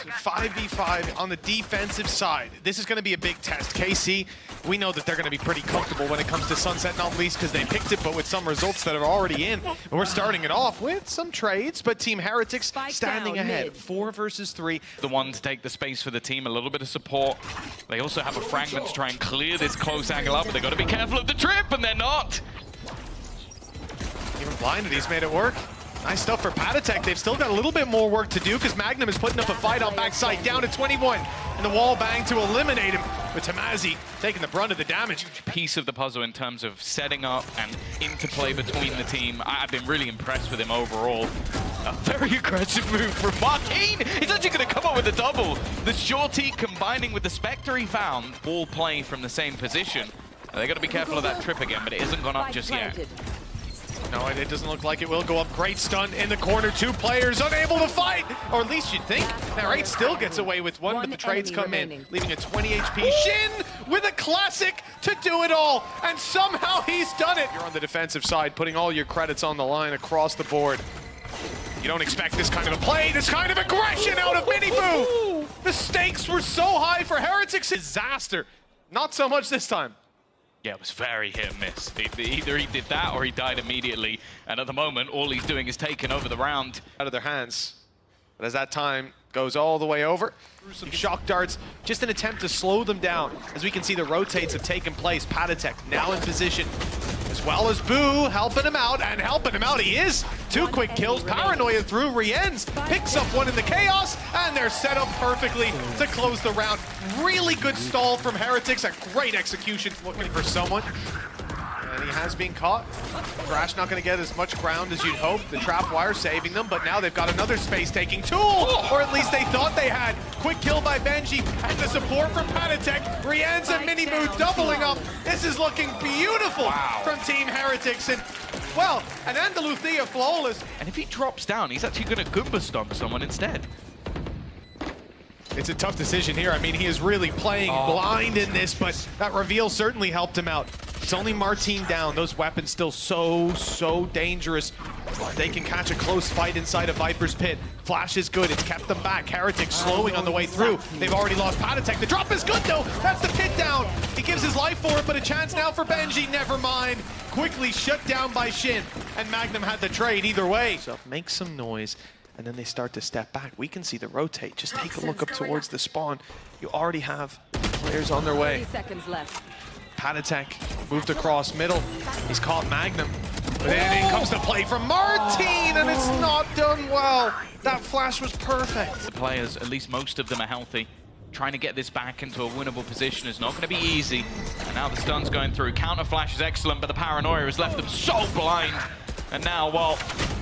5v5 on the defensive side. This is going to be a big test. KC, we know that they're going to be pretty comfortable when it comes to Sunset, not least because they picked it, but with some results that are already in. And we're starting it off with some trades, but Team Heretics standing ahead. 4 versus 3. The one to take the space for the team, a little bit of support. They also have a fragment to try and clear this close angle up, but they've got to be careful of the trip, and they're not. Even blinded, he's made it work. Nice stuff for Patatech. They've still got a little bit more work to do because Magnum is putting up a fight on backside, down to 21. And the wall bang to eliminate him, with Tamazi taking the brunt of the damage. Piece of the puzzle in terms of setting up and interplay between the team. I've been really impressed with him overall. A very aggressive move from Martine. He's actually going to come up with a double. The shorty combining with the Spectre he found. Ball play from the same position. They've got to be careful of that trip again, but it hasn't gone up just yet. No, it doesn't look like it will go up. Great stun in the corner. 2 players unable to fight, or at least you'd think. Now, Rate still gets away with one, but the trades come in, leaving a 20 HP. Shin with a classic to do it all, and somehow he's done it. You're on the defensive side, putting all your credits on the line across the board. You don't expect this kind of a play, this kind of aggression out of Miniboo. The stakes were so high for Heretics. Disaster. Not so much this time. Yeah, it was very hit and miss. Either he did that or he died immediately. And at the moment, all he's doing is taking over the round. Out of their hands. But as that time goes all the way over, through some shock darts, just an attempt to slow them down. As we can see, the rotates have taken place. Patatech now in position, as well as Boo helping him out, and helping him out he is. 2 quick kills, Paranoia through Rienz, picks up one in the chaos, and they're set up perfectly to close the round. Really good stall from Heretics, a great execution, looking for someone. And he has been caught. Crash not going to get as much ground as you'd hope. The trap wire saving them, but now they've got another space-taking tool, or at least they thought they had. Quick kill by Benji, and the support from Patatech. Rienz and Miniboo doubling up. This is looking beautiful from Team Heretics, and well, an Andaluthia flawless. And if he drops down, he's actually going to Goomba stomp someone instead. It's a tough decision here. I mean, he is really playing blind in this, but that reveal certainly helped him out. It's only Martine down. Those weapons still so dangerous. They can catch a close fight inside a Viper's pit. Flash is good. It's kept them back. Heretics slowing on the way through. They've already lost Patatech. The drop is good, though. That's the pit down. He gives his life for it, but a chance now for Benji. Never mind. Quickly shut down by Shin. And Magnum had the trade either way. So make some noise. And then they start to step back. We can see the rotate. Just take a look up towards the spawn. You already have players on their way. 30 seconds left. Patatech moved across middle. He's caught Magnum. But then in comes the play from Martine, and it's not done well. That flash was perfect. The players, at least most of them, are healthy. Trying to get this back into a winnable position is not going to be easy. And now the stun's going through. Counter flash is excellent, but the paranoia has left them so blind. And now, well,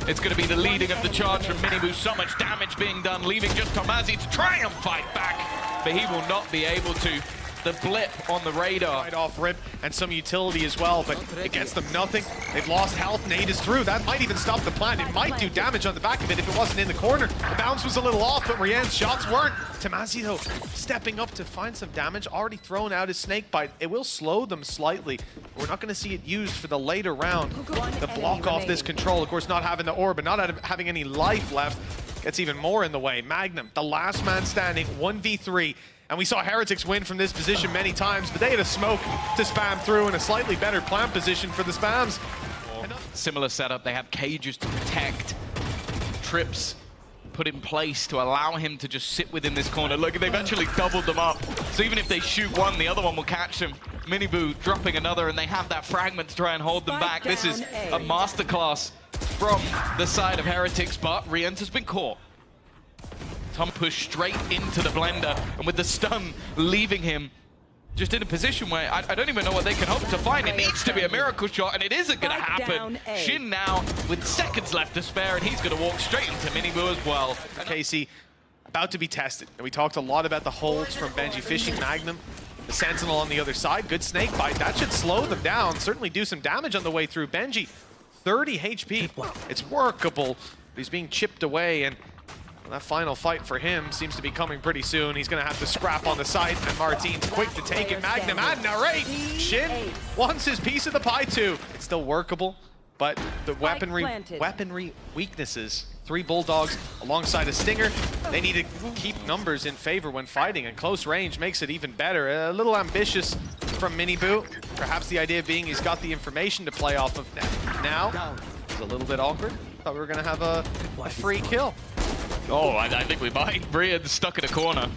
it's going to be the leading of the charge from Miniboo. So much damage being done, leaving just Tamazi to try and fight back. But he will not be able to. The blip on the radar. Right off rip, and some utility as well, but it gets them nothing. They've lost health. Nade is through. That might even stop the plant. It might do damage on the back of it if it wasn't in the corner. The bounce was a little off, but Rien's shots weren't. Tamazi, though, stepping up to find some damage. Already thrown out his snake bite. It will slow them slightly. We're not going to see it used for the later round. The block off this control, of course, not having the orb, but not having any life left, gets even more in the way. Magnum, the last man standing, 1v3. And we saw Heretics win from this position many times, but they had a smoke to spam through in a slightly better plant position for the spams. Similar setup, they have cages to protect. Trips put in place to allow him to just sit within this corner. Look, they've actually doubled them up. So even if they shoot one, the other one will catch him. Miniboo dropping another, and they have that fragment to try and hold them back. This is a masterclass from the side of Heretics, but Rienz has been caught. Tom pushed straight into the blender, and with the stun leaving him just in a position where I don't even know what they can hope to find. It needs to be a miracle shot, and it isn't going to happen. Shin now with seconds left to spare, and he's going to walk straight into Miniboo as well. KC about to be tested. And we talked a lot about the holds from Benji fishing Magnum. The Sentinel on the other side, good snake bite. That should slow them down, certainly do some damage on the way through. Benji, 30 HP. It's workable, but he's being chipped away, and that final fight for him seems to be coming pretty soon. He's going to have to scrap on the side, and Martine's quick to take it. Magnum and Narrate. Shin wants his piece of the pie too. It's still workable, but the weaponry weaknesses 3 Bulldogs alongside a Stinger. They need to keep numbers in favor when fighting, and close range makes it even better. A little ambitious from Miniboo. Perhaps the idea being he's got the information to play off of now. It's a little bit awkward. Thought we were going to have a free kill. Oh, I think we might. Brian's stuck in a corner.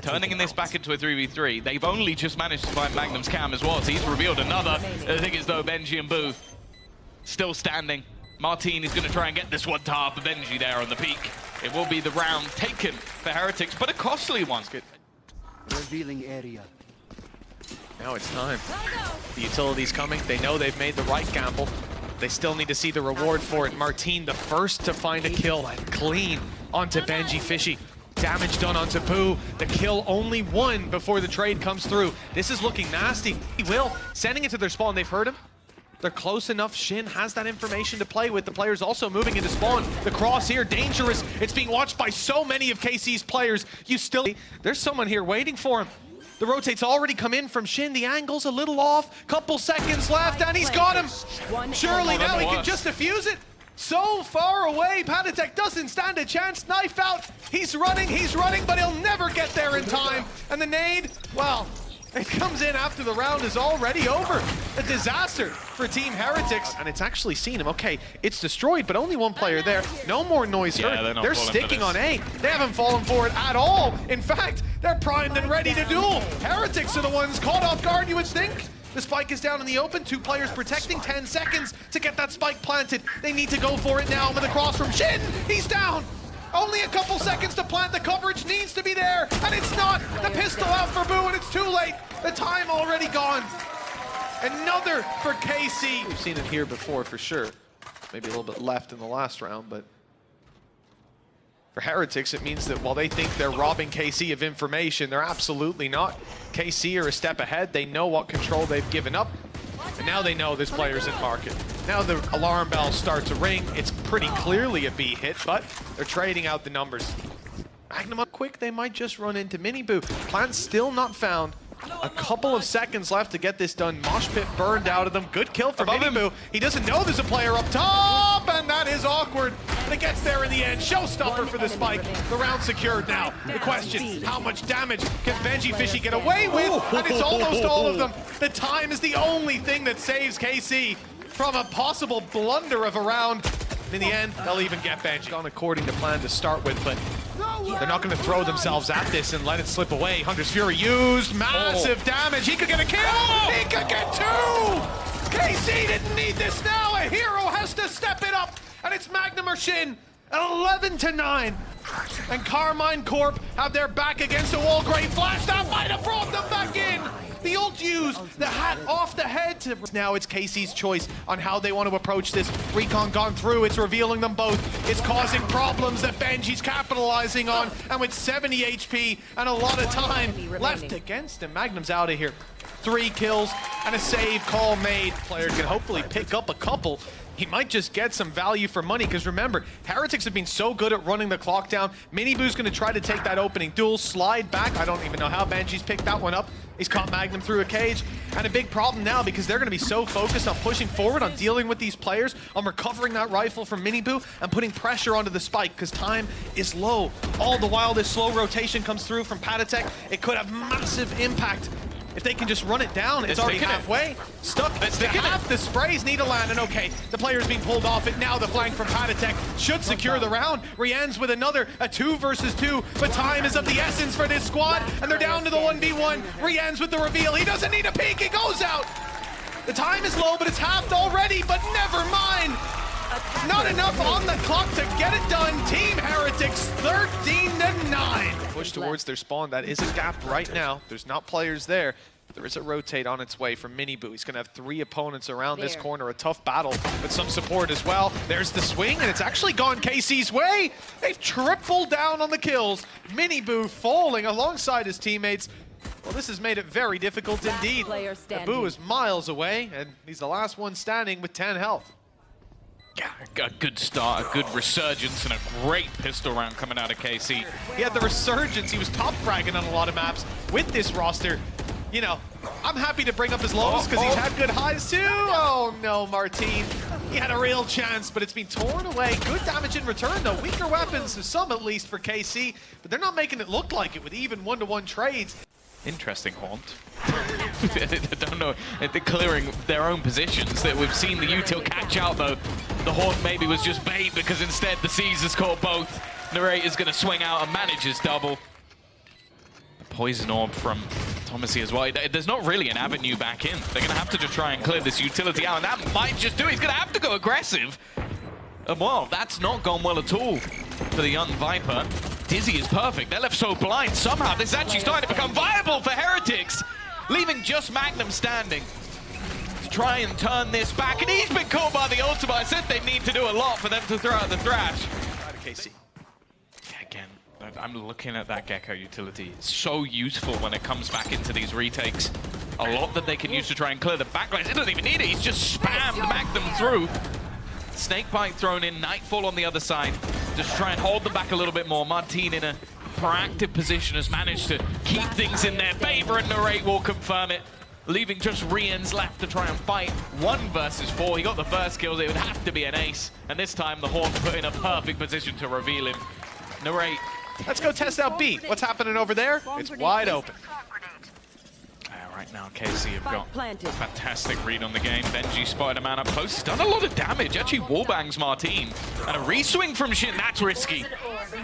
Turning this back into a 3v3. They've only just managed to find Magnum's cam as well, so he's revealed another. I think it's though Benji and Boo still standing. Martin is going to try and get this one to half of Benji there on the peak. It will be the round taken for Heretics, but a costly one. Good. Revealing area. Now it's time. The utility's coming. They know they've made the right gamble. They still need to see the reward for it. Martin, the first to find a kill, clean onto Benji Fishy. Damage done onto Boo. The kill only one before the trade comes through. This is looking nasty. He will. Sending it to their spawn. They've heard him. They're close enough. Shin has that information to play with. The players also moving into spawn. The cross here, dangerous. It's being watched by so many of KC's players. There's someone here waiting for him. The rotate's already come in from Shin. The angle's a little off. Couple seconds left, and he's got him. Surely now he can just defuse it. So far away, Patatek doesn't stand a chance. Knife out. He's running, but he'll never get there in time. And the nade, well, it comes in after the round is already over. A disaster for Team Heretics. And it's actually seen him. Okay, it's destroyed, but only one player there. No more noise heard. They're sticking on A. They haven't fallen for it at all. In fact, they're primed and ready to duel. Heretics are the ones caught off guard, you would think. The spike is down in the open. 2 players protecting. 10 seconds to get that spike planted. They need to go for it now with a cross from Shin. He's down. Only a couple seconds to plant. The coverage needs to be there, and it's not. The pistol out for Boo, and it's too late. The time already gone. Another for KC. We've seen it here before for sure. Maybe a little bit left in the last round, but for Heretics, it means that while they think they're robbing KC of information, they're absolutely not. KC are a step ahead. They know what control they've given up, and now they know this player's in market. Now the alarm bells start to ring. It's pretty clearly a B hit, but they're trading out the numbers. Magnum up quick, they might just run into Miniboo. Plant still not found. A couple of seconds left to get this done. Mosh pit burned out of them. Good kill for Miniboo. He doesn't know there's a player up top, and that is awkward. But it gets there in the end. Showstopper for the spike. The round secured now. The question, how much damage can Benji Fishy get away with? And it's almost all of them. The time is the only thing that saves KC from a possible blunder of a round. In the end, they'll even get Benji. Gone according to plan to start with, but they're not going to throw themselves at this and let it slip away. Hunter's Fury used massive damage. He could get a kill. He could get 2. KC didn't need this now. A hero has to step it up, and it's Magnum or Shin. 11-9. And Karmine Corp have their back against the wall. Great flash. That might have brought them back in. The ult used, the hat off the head. Now it's KC's choice on how they want to approach this. Recon gone through, it's revealing them both. It's causing problems that Benji's capitalizing on. And with 70 HP and a lot of time left against him, Magnum's out of here. 3 kills and a save call made. Player can hopefully pick up a couple. He might just get some value for money, because remember, Heretics have been so good at running the clock down. Miniboo's going to try to take that opening duel, slide back. I don't even know how Benji's picked that one up. He's caught Magnum through a cage. And a big problem now, because they're going to be so focused on pushing forward, on dealing with these players, on recovering that rifle from Miniboo, and putting pressure onto the spike, because time is low. All the while, this slow rotation comes through from Patatek. It could have massive impact. If they can just run it down, it's already halfway. Stuck. Half the sprays need to land, and okay, the player's being pulled off it. Now the flank from Patatek should secure the round. Rian's with another, a 2 versus 2, but time is of the essence for this squad, and they're down to the 1v1. Rian's with the reveal. He doesn't need a peek, he goes out. The time is low, but it's halved already, but never mind. Not enough on the clock to get it done. Team Heretics 13-9. Push towards their spawn. That is a gap right now. There's not players there. There is a rotate on its way from Miniboo. He's going to have 3 opponents around this corner. A tough battle with some support as well. There's the swing, and it's actually gone KC's way. They've tripled down on the kills. Miniboo falling alongside his teammates. Well, this has made it very difficult indeed. Boo is miles away, and he's the last one standing with 10 health. Yeah, a good start, a good resurgence, and a great pistol round coming out of KC. He had the resurgence. He was top fragging on a lot of maps with this roster. You know, I'm happy to bring up his lows because he's had good highs too. Oh no, Martin. He had a real chance, but it's been torn away. Good damage in return, though. Weaker weapons, some at least for KC, but they're not making it look like it with even one-to-one trades. Interesting haunt. I don't know. They're clearing their own positions. That we've seen the util catch out, though. The haunt maybe was just bait because instead the Caesars caught both. Narrator's going to swing out and manages double. The poison orb from Thomasy as well. There's not really an avenue back in. They're going to have to just try and clear this utility out, and that might just do it. He's going to have to go aggressive. And well, that's not gone well at all for the young Viper. Dizzy is perfect. They're left so blind. Somehow this is actually starting to become viable for Heretics, leaving just Magnum standing to try and turn this back. And he's been caught by the ultimate. I said they need to do a lot for them to throw out the thrash. KC. Again, I'm looking at that Gecko utility. It's so useful when it comes back into these retakes. A lot that they can use to try and clear the backlines. He doesn't even need it. He's just spammed Magnum through. Snakebite thrown in, Nightfall on the other side. Just try and hold them back a little bit more. Martin in a proactive position has managed to keep things in their favor, and Narrate will confirm it, leaving just Rien's left to try and fight 1 versus 4. He got the first kills. It would have to be an ace, and this time the Haunt put in a perfect position to reveal him. Narrate. Let's go test out B. What's happening over there? It's wide open. Right now, KC have got a fantastic read on the game. Benji spotted a man up close. He's done a lot of damage. Actually wallbangs Martin. And a re-swing from Shin. That's risky.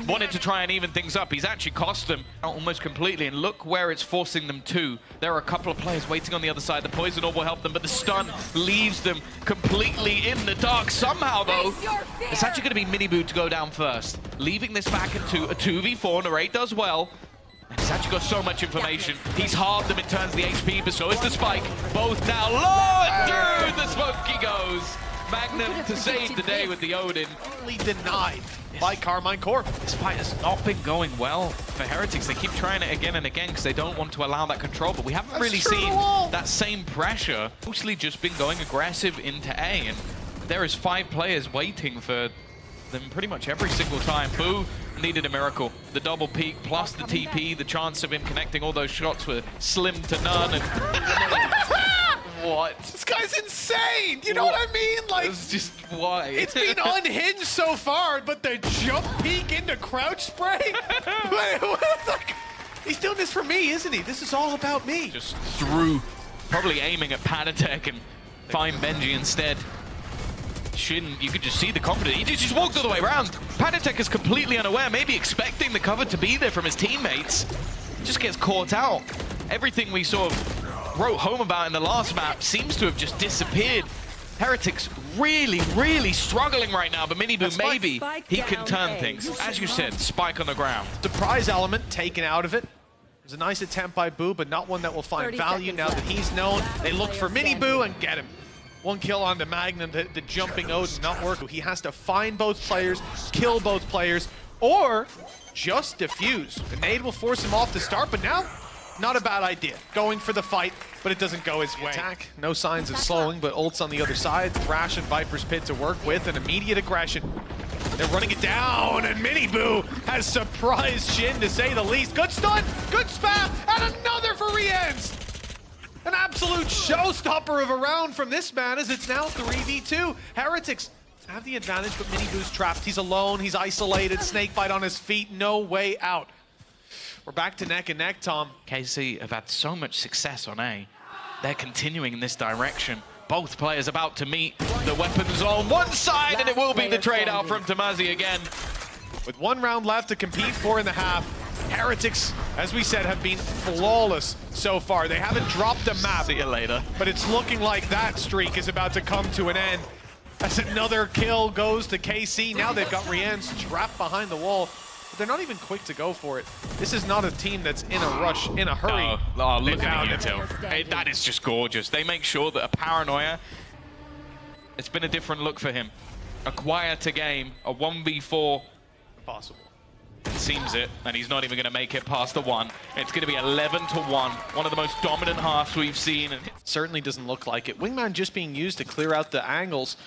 Wanted to try and even things up. He's actually cost them almost completely. And look where it's forcing them to. There are a couple of players waiting on the other side. The Poison Orb will help them, but the stun leaves them completely in the dark. Somehow, though, it's actually going to be Miniboo to go down first. Leaving this back into a 2v4. Narrate does well. And he's actually got so much information. He's halved them in terms of the HP, but so is the Spike. Both now low through the smoke he goes. Magnum to save the day with the Odin. Only denied by Karmine Corp. This fight has not been going well for Heretics. They keep trying it again and again because they don't want to allow that control, but we haven't really seen that same pressure. Mostly just been going aggressive into A, and there is 5 players waiting for them pretty much every single time. Boo needed a miracle. The double peak plus the TP, the chance of him connecting all those shots were slim to none. And what? This guy's insane! You know what I mean? Like, it's just why? It's been unhinged so far, but the jump peek into crouch spray? Like, he's doing this for me, isn't he? This is all about me. Just through, probably aiming at Panatek and find Benji instead. Shin, you could just see the confidence. He just walked all the way around. Panatek is completely unaware, maybe expecting the cover to be there from his teammates. Just gets caught out. Everything we sort of wrote home about in the last map seems to have just disappeared. Heretics really struggling right now, but Miniboo, maybe he can turn things. As you said, Spike on the ground. Surprise element taken out of it. It was a nice attempt by Boo, but not one that will find value now that he's known. They look for Miniboo and get him. 1 kill on the Magnum, the jumping Odin not work. He has to find both players, kill both players, or just defuse. The nade will force him off to start, but now, not a bad idea. Going for the fight, but it doesn't go his way. Attack, no signs of slowing, but ults on the other side. Thrash and Viper's Pit to work with, an immediate aggression. They're running it down, and Miniboo has surprised Shin, to say the least. Good stun, good spam, and another for Rien's. An absolute showstopper of a round from this man, as it's now 3v2. Heretics have the advantage, but Miniboo's trapped. He's alone, he's isolated, Snakebite on his feet, no way out. We're back to neck and neck, Tom. KC have had so much success on A. They're continuing in this direction. Both players about to meet. The weapons on one side, and it will be the trade out from Thomasy again. With 1 round left to compete for in the half, Heretics, as we said, have been flawless so far. They haven't dropped a map. See you later. But it's looking like that streak is about to come to an end. As another kill goes to KC. Now they've got Rien's trapped behind the wall. But they're not even quick to go for it. This is not a team that's in a rush, in a hurry. Oh, look at the util. Hey, that is just gorgeous. They make sure that a Paranoia, it's been a different look for him. A quieter game, a 1v4. Impossible. It seems it, and he's not even going to make it past the 1. It's going to be 11-1, one of the most dominant halves we've seen. Certainly doesn't look like it. Wingman just being used to clear out the angles.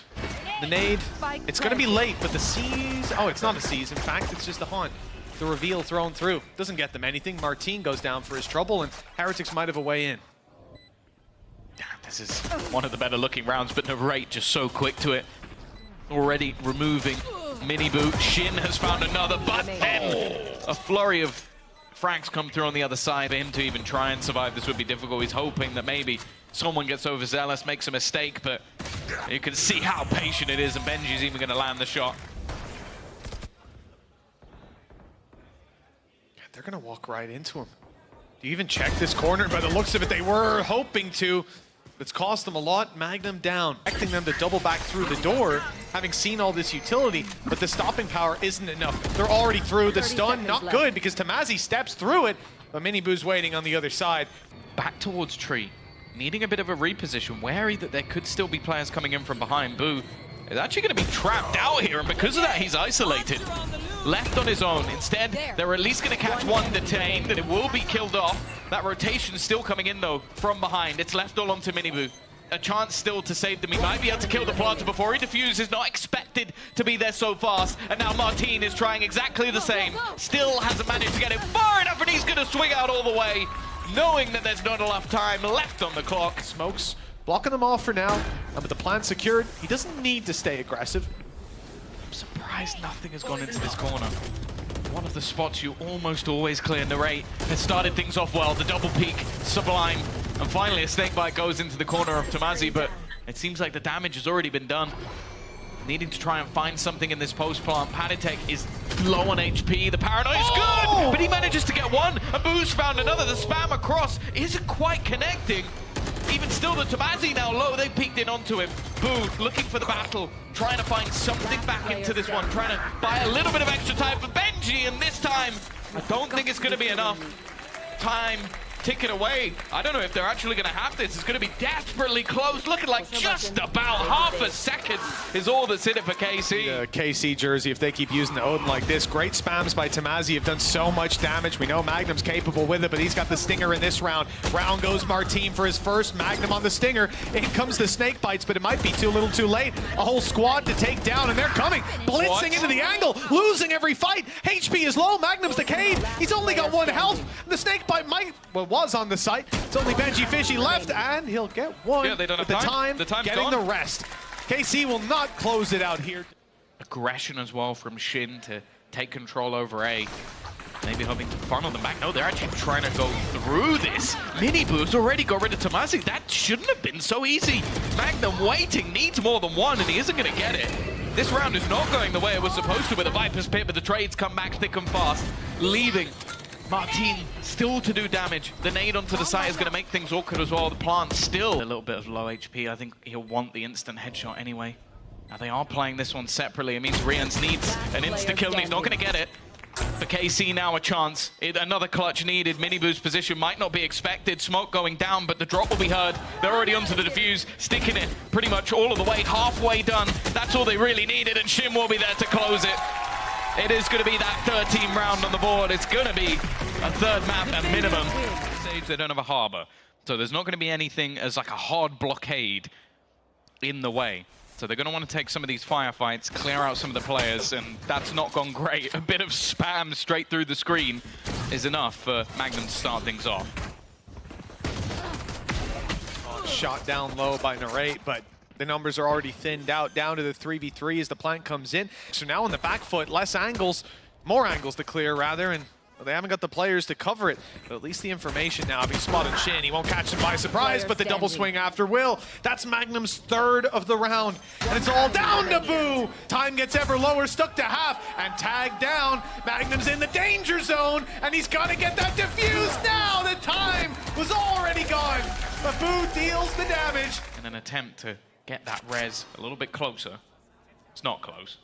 The nade, it's going to be late, but the C's... Oh, it's not a C's. In fact, it's just a haunt. The reveal thrown through. Doesn't get them anything. Martin goes down for his trouble, and Heretics might have a way in. This is one of the better looking rounds, but Narrate just so quick to it. already removing Mini Boot. Shin has found another, but then a flurry of frags come through on the other side. For him to even try and survive this would be difficult. He's hoping that maybe someone gets overzealous, makes a mistake, but you can see how patient it is, and Benji's even going to land the shot. They're going to walk right into him. Do you even check this corner? By the looks of it, they were hoping to. It's cost them a lot. Magnum down, expecting them to double back through the door, having seen all this utility, but the stopping power isn't enough. They're already through. The stun, not good, because Tamazi steps through it, but Miniboo's waiting on the other side. Back towards Tree, needing a bit of a reposition, wary that there could still be players coming in from behind. Boo is actually going to be trapped out here, and because of that, he's isolated. Left on his own. Instead, they're at least going to catch one detained, and it will be killed off. That rotation's still coming in, though, from behind. It's left all onto Miniboo. A chance still to save them. He might be able to kill the planter before he defuses. Not expected to be there so fast. And now Martin is trying exactly the same. Still hasn't managed to get it far enough, and he's going to swing out all the way, knowing that there's not enough time left on the clock. Smokes blocking them off for now, but the plan secured. He doesn't need to stay aggressive. I'm surprised nothing has gone into this corner. One of the spots you almost always clear. Narrate has started things off well. The double peek, Sublime, and finally a snakebite goes into the corner of Tamazi, but it seems like the damage has already been done. Needing to try and find something in this post plant. Paditech is low on HP. The paranoia is good, but he manages to get one. And Boo's found another. The spam across isn't quite connecting. Even still, the Tamazi now low. They peeked in onto him. Boo looking for the battle, trying to find something back into this one, trying to buy a little bit of extra time for Benji, and this time, I don't think it's going to be enough. Time ticking away. I don't know if they're actually going to have this. It's going to be desperately close, looking like just about half a second is all that's in it for KC. KC jersey, if they keep using the Odin like this. Great spams by Tamazi have done so much damage. We know Magnum's capable with it, but he's got the Stinger in this round. Round goes Martin for his first. Magnum on the Stinger. In comes the snake bites, but it might be too little too late. A whole squad to take down, and they're coming. Blitzing into the angle, losing every fight. HP is low. Magnum's decayed. He's only got 1 health. The snake bite might, well, was on the site. It's only Benji Fishy left, and he'll get one. Yeah, they don't have time. The time's getting gone. the rest. KC will not close it out here. Aggression as well from Shin to take control over A. Maybe hoping to funnel them back. No, they're actually trying to go through this. Miniboo's already got rid of Tamazi. That shouldn't have been so easy. Magnum waiting, needs more than one, and he isn't going to get it. This round is not going the way it was supposed to with the Viper's Pit, but the trades come back thick and fast, leaving Martin still to do damage. The nade onto the side is going to make things awkward as well. The plant still a little bit of low HP. I think he'll want the instant headshot anyway. Now they are playing this one separately. It means Rians needs an insta-kill, and he's not going to get it. For KC now a chance. Another clutch needed. Miniboo's position might not be expected. Smoke going down, but the drop will be heard. They're already onto the defuse, sticking it pretty much all of the way, halfway done. That's all they really needed, and Shin will be there to close it. It is going to be that 13th round on the board. It's going to be a third map at minimum. Stage, they don't have a harbor, so there's not going to be anything as like a hard blockade in the way. So they're going to want to take some of these firefights, clear out some of the players, and that's not gone great. A bit of spam straight through the screen is enough for Magnum to start things off. Shot down low by Narrate, but the numbers are already thinned out down to the 3v3 as the plant comes in. So now on the back foot, less angles, more angles to clear rather, and they haven't got the players to cover it. But at least the information now, being spotted Shin. He won't catch him by surprise, but the double swing after will. That's Magnum's third of the round, and it's all down to Boo. Time gets ever lower, stuck to half, and tagged down. Magnum's in the danger zone, and he's got to get that defuse now. The time was already gone, but Boo deals the damage. In an attempt to get that res a little bit closer. It's not close.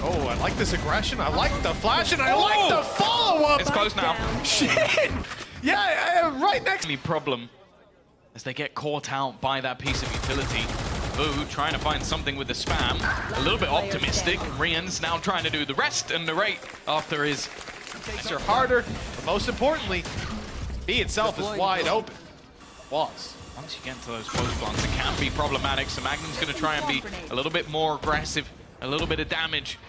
Oh, I like this aggression. I like the flash, and I like the follow-up. It's close now. Shit! Yeah, right next. Any problem as they get caught out by that piece of utility. Boo trying to find something with the spam. A little bit optimistic. Rian's now trying to do the rest and Narrate after his. These are harder, but most importantly, B itself is wide open. Was. Once you get into those post plants, it can be problematic. So Magnum's going to try and be a little bit more aggressive, a little bit of damage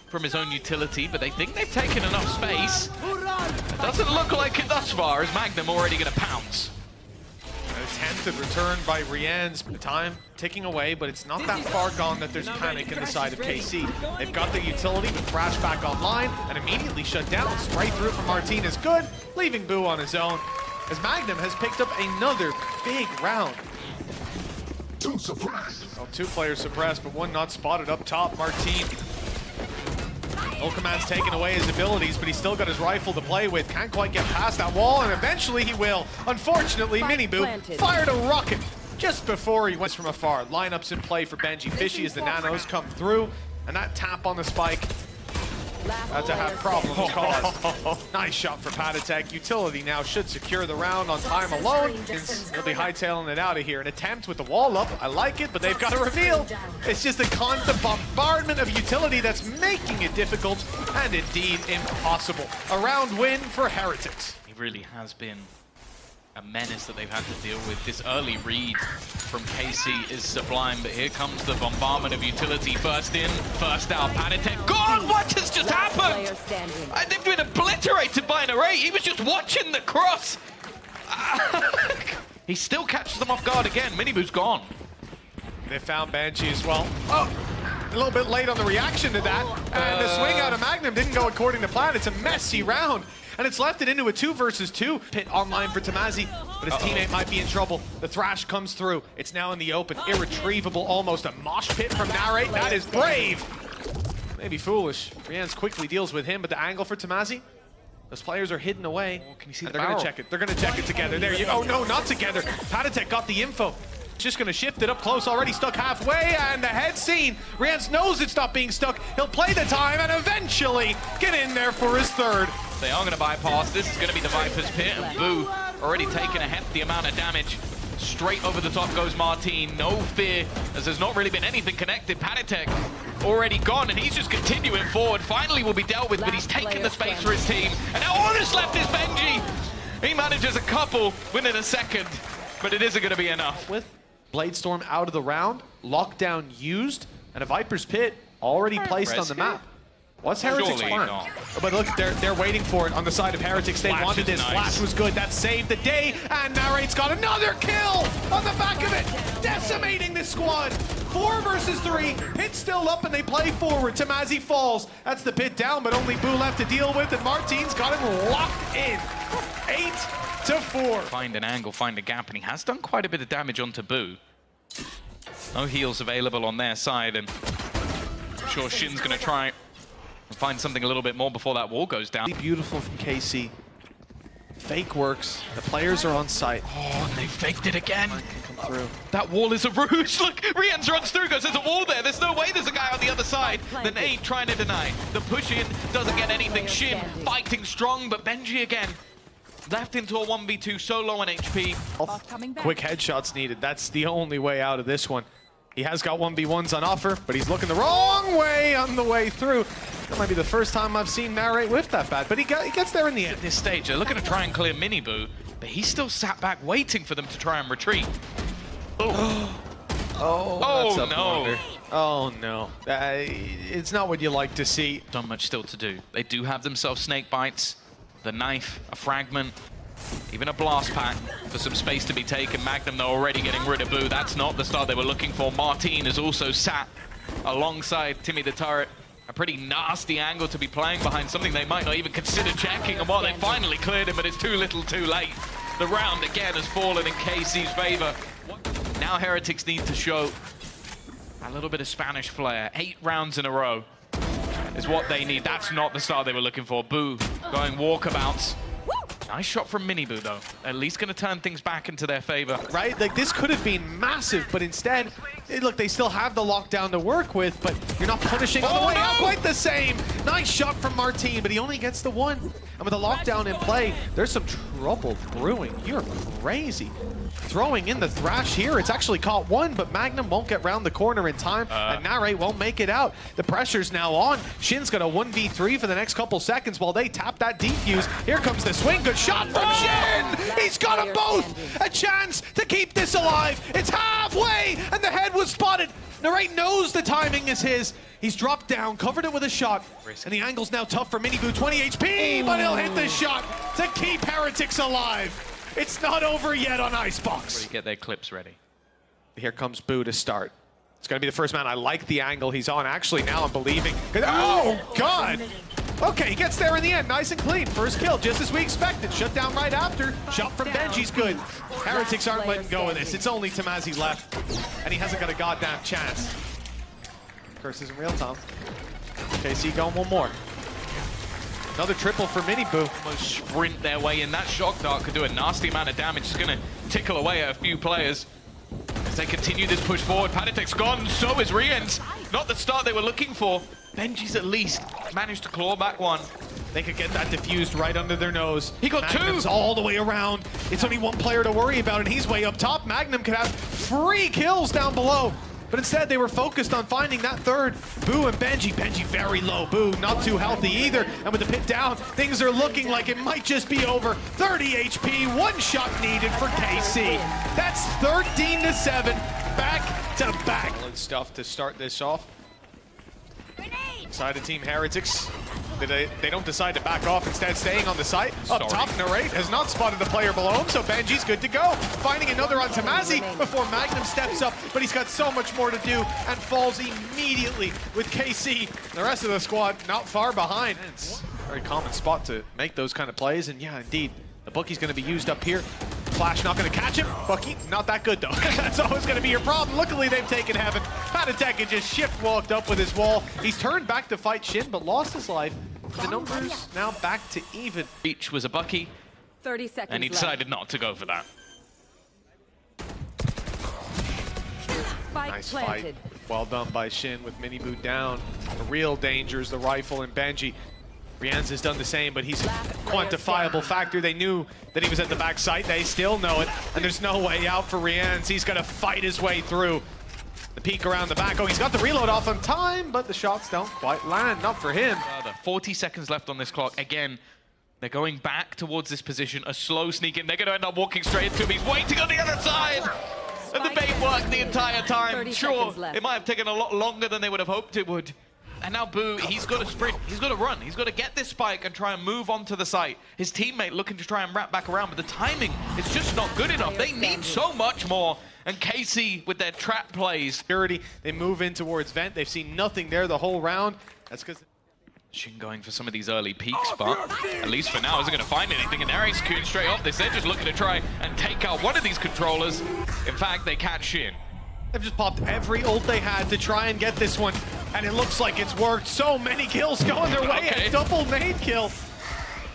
from his own utility, but they think they've taken enough space. It doesn't look like it thus far, as Magnum already going to pounce. attempted return by Rian's. The time ticking away, but it's not that far gone that there's panic in the side of KC. They've got the utility with Thrash back online and immediately shut down. Spray through from Martin is good, leaving Boo on his own, as Magnum has picked up another big round. Well, 2 players suppressed, but 1 not spotted up top. Martin. Ultimag's taken away his abilities, but he's still got his rifle to play with. Can't quite get past that wall, and eventually he will. Unfortunately, Miniboo fired a rocket just before he went from afar. Lineups in play for Benji Fishy as the nanos come through, and that tap on the spike. About to have problems caused. Nice shot for Patatek. Utility now should secure the round on time alone. He'll be hightailing it out of here. An attempt with the wall up. I like it, but they've got to reveal. It's just the constant bombardment of utility that's making it difficult and indeed impossible. A round win for Heretics. He really has been a menace that they've had to deal with. This early read from KC is sublime, but here comes the bombardment of utility. First in, first out. Patatek gone! What has just happened? They've been obliterated by an array. He was just watching the cross. He still catches them off guard again. Miniboo's gone. They found Banshee as well. Oh, a little bit late on the reaction to that. And the swing out of Magnum didn't go according to plan. It's a messy round. And it's left it into a 2 versus 2 pit online for Tamazi, but his teammate might be in trouble. The Thrash comes through. It's now in the open. Irretrievable, almost a mosh pit from Narrate. That is brave. Maybe foolish. Rian's quickly deals with him, but the angle for Tamazi, those players are hidden away. Oh, can you see they're going to check it. They're going to check it together. There you go. Oh, no, not together. Patatek got the info. Just going to shift it up close, already stuck halfway, and the head scene. Rian knows it's not being stuck. He'll play the time and eventually get in there for his 3rd. They are going to bypass. This is going to be the Viper's pit, and Boo already taking a hefty amount of damage. Straight over the top goes Martin. No fear, as there's not really been anything connected. Patatek already gone, and he's just continuing forward. Finally will be dealt with, but he's taken the space for his team. And now all that's left is Benji. He manages a couple within a second, but it isn't going to be enough. With Bladestorm out of the round, lockdown used, and a Viper's pit already placed on the map. What's Heretics' plan? But look, they're waiting for it on the side of Heretics. They wanted this. Nice. Flash was good. That saved the day. And Narrate's got another kill on the back of it. Decimating this squad. 4 versus 3. Pit still up and they play forward. Tamazi falls. That's the pit down, but only Boo left to deal with. And Martin's got him locked in. 8-4. Find an angle, find a gap, and he has done quite a bit of damage onto Boo. No heals available on their side, and I'm sure Shin's going to try and find something a little bit more before that wall goes down. Beautiful from KC. Fake works. The players are on site. Oh, and they faked it again. Come through. That wall is a ruse. Look, Rian's runs through, goes, there's a wall there. There's no way there's a guy on the other side. The nade trying to deny. The push in doesn't get anything. Shin fighting strong, but Benji again. Left into a 1v2, so low on HP. Quick headshots needed. That's the only way out of this one. He has got 1v1s on offer, but he's looking the wrong way on the way through. That might be the first time I've seen Narrate whiff that bad, but he gets there in the end. At this stage, they're looking to try and clear Miniboo, but he's still sat back waiting for them to try and retreat. Oh, oh no. Oh no. It's not what you like to see. Not much still to do. They do have themselves snake bites, the knife, a fragment, even a blast pack for some space to be taken. Magnum, they're already getting rid of Boo. That's not the start they were looking for. Martin is also sat alongside Timmy the Turret. A pretty nasty angle to be playing behind something they might not even consider checking. And while they finally cleared him, but it's too little too late. The round again has fallen in KC's favor. Now Heretics need to show a little bit of Spanish flair. 8 rounds in a row is what they need. That's not the start they were looking for. Boo going walkabouts. Nice shot from Miniboo, though. At least going to turn things back into their favor. Right? Like, this could have been massive, but instead, look, they still have the lockdown to work with, but you're not punishing on the way out quite the same. Nice shot from Martin, but he only gets the 1. And with the lockdown in play, there's some trouble brewing. You're crazy. Throwing in the Thrash here. It's actually caught 1, but Magnum won't get round the corner in time, and Narrate won't make it out. The pressure's now on. Shin's got a 1v3 for the next couple seconds while they tap that defuse. Here comes the swing. Good shot from Shin! He's got them both! A chance to keep this alive. It's halfway, and the head was spotted. Narrate knows the timing is his. He's dropped down, covered it with a shot, and the angle's now tough for Miniboo. 20 HP, but he'll hit the shot to keep Heretics alive. It's not over yet on Icebox. Get their clips ready. Here comes Boo to start. It's going to be the first man. I like the angle he's on. Actually, now I'm believing. Oh, God. Okay, he gets there in the end. Nice and clean. First kill, just as we expected. Shut down right after. Shot from Benji's good. Heretics aren't letting go of this. It's only Tamazi left, and he hasn't got a goddamn chance. Curse isn't real, Tom. KC going one more. Another triple for Mini Boo. Almost sprint their way in. That shock dart could do a nasty amount of damage. It's going to tickle away at a few players. As they continue this push forward, Padatech's gone, so is Rien's. Not the start they were looking for. Benji's at least managed to claw back one. They could get that diffused right under their nose. He got Magnum's two! all the way around. It's only one player to worry about, and he's way up top. Magnum could have 3 kills down below. But instead, they were focused on finding that third. Boo and Benji. Benji very low. Boo not too healthy either. And with the pit down, things are looking like it might just be over. 30 HP, 1 shot needed for KC. That's 13-7, back to back. Solid stuff to start this off. Side of Team Heretics. They don't decide to back off, instead staying on the site. Up top, Narrate has not spotted the player below him, so Benji's good to go. Finding another on Tamazi before Magnum steps up, but he's got so much more to do and falls immediately with KC. The rest of the squad not far behind. It's a very common spot to make those kind of plays, and yeah, indeed, the bookie's going to be used up here. Flash not going to catch him. Bucky, not that good though. That's always going to be your problem. Luckily, they've taken heaven. Padatech had just shift walked up with his wall. He's turned back to fight Shin, but lost his life. The numbers now back to even. Each was a Bucky, 30 seconds and he left. decided not to go for that. Spike Nice planted. fight. Well done by Shin with Mini Boo down. The real danger is the rifle and Benji. Rienz has done the same, but he's a quantifiable factor. They knew that he was at the back site. They still know it, and there's no way out for Rienz. He's going to fight his way through. The peek around the back. Oh, he's got the reload off on time, but the shots don't quite land. Not for him. 40 seconds left on this clock. Again, they're going back towards this position. A slow sneak in. They're going to end up walking straight into him. He's waiting on the other side. And the bait worked the entire time. Sure, it might have taken a lot longer than they would have hoped it would. And now Boo, he's got to sprint, he's got to run, he's got to get this spike and try and move onto the site. His teammate looking to try and wrap back around, but the timing is just not good enough. They need so much more. And KC with their trap plays. Security, they move in towards Vent. They've seen nothing there the whole round. That's because Shin going for some of these early peaks, but at least for now, isn't going to find anything. And they're executing straight off this. They're just looking to try and take out one of these controllers. In fact, they catch Shin. they've just popped every ult they had to try and get this one, and it looks like it's worked. So many kills going their way. Okay. A double nade kill.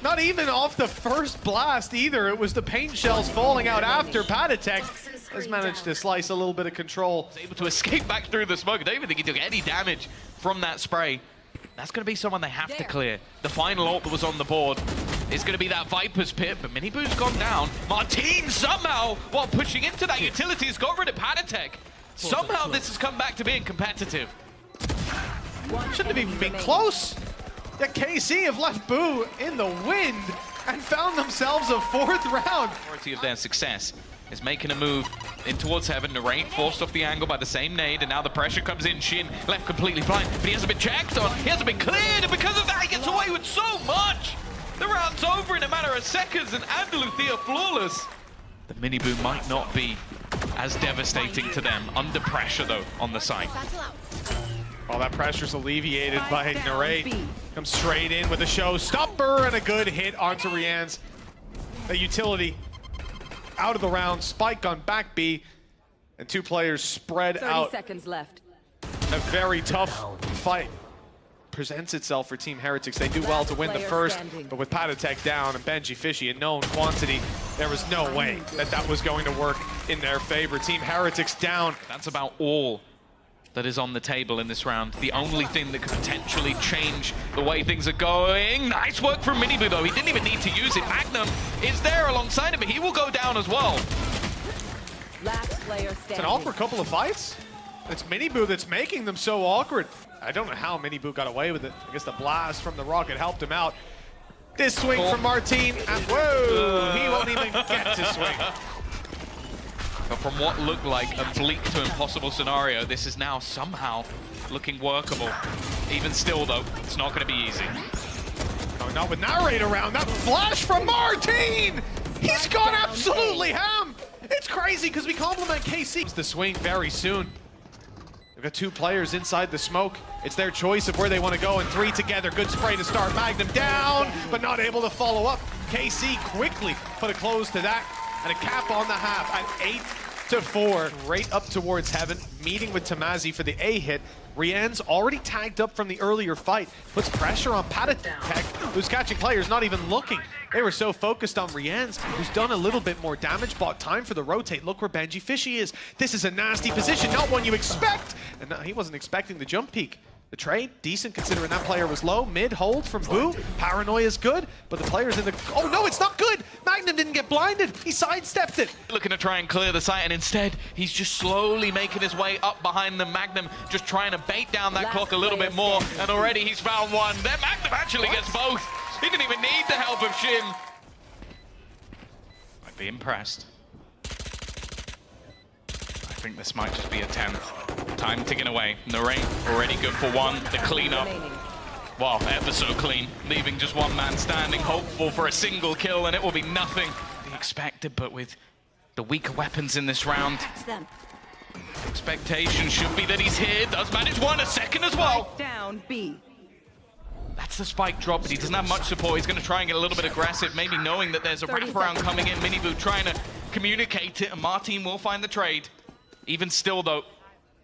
Not even off the first blast either. It was the paint shells falling out after. Padatech has managed to slice a little bit of control. Able to escape back through the smoke. I don't even think he took any damage from that spray. That's going to be someone they have to clear. The final ult that was on the board is going to be that Viper's Pit, but Mini Boo's gone down. Martine somehow, while pushing into that utility, has got rid of Padatech. Somehow this has come back to being competitive. Shouldn't have even been close. The KC have left Boo in the wind and found themselves a fourth round. Majority of their success is making a move in towards heaven. Narrate forced off the angle by the same nade, and now the pressure comes in. Shin left completely blind, but he hasn't been checked on. He hasn't been cleared, and because of that, he gets away with so much. The round's over in a matter of seconds, and Andaluthia flawless. The Mini Boo might not be as devastating to them. Under pressure, though, on the site. Well, that pressure's alleviated by Narrate. Comes straight in with a showstopper and a good hit onto Rianz. The utility out of the round. Spike on back B, and two players spread 30 out. seconds left. A very tough fight presents itself for Team Heretics. They do well to win the first, but with Padatech down and Benji Fishy a known quantity, there was no way that that was going to work in their favor. Team Heretics down. That's about all that is on the table in this round. The only thing that could potentially change the way things are going. Nice work from Mini Boo, though. He didn't even need to use it. Magnum is there alongside him, but he will go down as well. Last player standing. It's an awkward couple of fights. It's Mini Boo that's making them so awkward. I don't know how Mini Boo got away with it. I guess the blast from the rocket helped him out. This swing from Martine, and whoa, he won't even get to swing. But from what looked like a bleak to impossible scenario, this is now somehow looking workable. Even still, though, it's not going to be easy. No, not with Narrate around. That flash from Martine! He's gone absolutely ham! It's crazy because we compliment KC. It's the swing very soon. We've got two players inside the smoke. It's their choice of where they want to go, and three together. Good spray to start. Magnum down, but not able to follow up. KC quickly put a close to that, and a cap on the half at 8-4. Right up towards heaven, meeting with Tamazi for the A hit. Rian's already tagged up from the earlier fight. Puts pressure on Patatek, who's catching players, not even looking. They were so focused on Rian's, who's done a little bit more damage, bought time for the rotate. Look where Benji Fishy is. This is a nasty position, not one you expect. And he wasn't expecting the jump peek. The trade, decent considering that player was low. Mid hold from Boo. Paranoia is good, but the player's in the... Oh no, it's not good! Magnum didn't get blinded. He sidestepped it. Looking to try and clear the site, and instead, he's just slowly making his way up behind the Magnum, just trying to bait down that clock a little bit more, and already he's found one. Then Magnum actually gets both. He didn't even need the help of Shin. I'd be impressed. I think this might just be a 10th. Time ticking away. Narrate already good for one. The cleanup, well, ever so clean. Leaving just one man standing, hopeful for a single kill, and it will be nothing expected, but with the weaker weapons in this round, expectation should be that he's here. Does manage one, a second as well. Down B. That's the spike drop, but he doesn't have much support. He's going to try and get a little bit aggressive, maybe knowing that there's a wraparound coming in. Minibu trying to communicate it, and Martin will find the trade. Even still, though,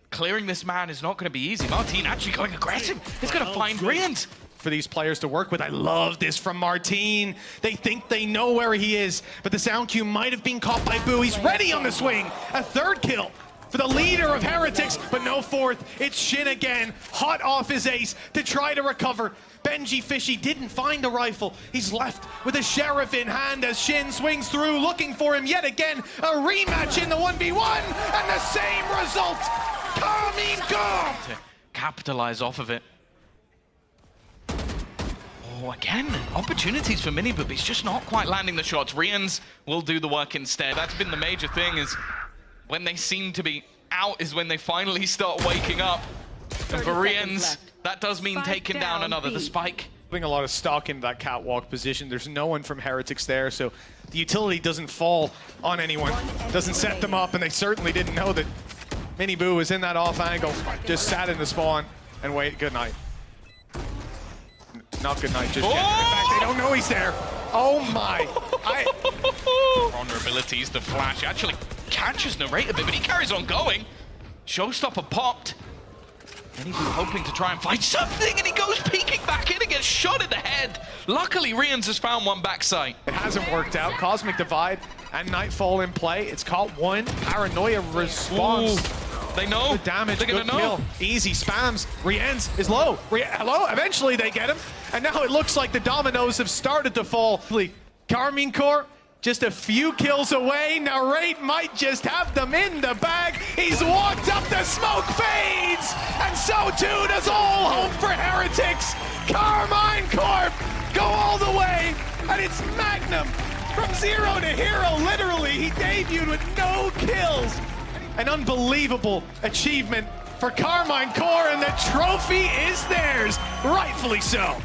clearing this man is not going to be easy. Martin actually going aggressive. He's going to find Rians. For these players to work with. I love this from Martin. They think they know where he is, but the sound cue might have been caught by Boo. He's ready on the swing. A third kill for the leader of Heretics, but no fourth. It's Shin again, hot off his ace to try to recover. Benji Fishy didn't find a rifle. He's left with a sheriff in hand as Shin swings through, looking for him yet again. A rematch in the 1v1, and the same result. Karmine Corp! To capitalize off of it. Oh, again, opportunities for Mini, but he's just not quite landing the shots. Rians will do the work instead. That's been the major thing, is when they seem to be out is when they finally start waking up. And for Rians, that does mean taking down another. The spike. Putting a lot of stock into that catwalk position. There's no one from Heretics there, so the utility doesn't fall on anyone. Doesn't set them up, and they certainly didn't know that Mini Boo was in that off angle. Just sat in the spawn and wait. Good night. Not good night, just yet. In fact, they don't know he's there. Oh my. Vulnerabilities, the flash actually catches Narrate a bit, but he carries on going. Showstopper popped. And he's hoping to try and find something, and he goes peeking back in and gets shot in the head. Luckily, Rians has found one backside. It hasn't worked out. Cosmic Divide and Nightfall in play. It's caught one. Paranoia responds. Ooh. They know. The damage, they're good gonna know. kill. Easy spams. Rienz is low. Hello? Eventually they get him. And now it looks like the dominoes have started to fall. Karmine Corp, just a few kills away. Narrate might just have them in the bag. He's walked up, the smoke fades. And so too does all hope for Heretics. Karmine Corp go all the way. And it's Magnum from zero to hero. Literally, he debuted with no kills. An unbelievable achievement for Karmine Corp, and the trophy is theirs, rightfully so.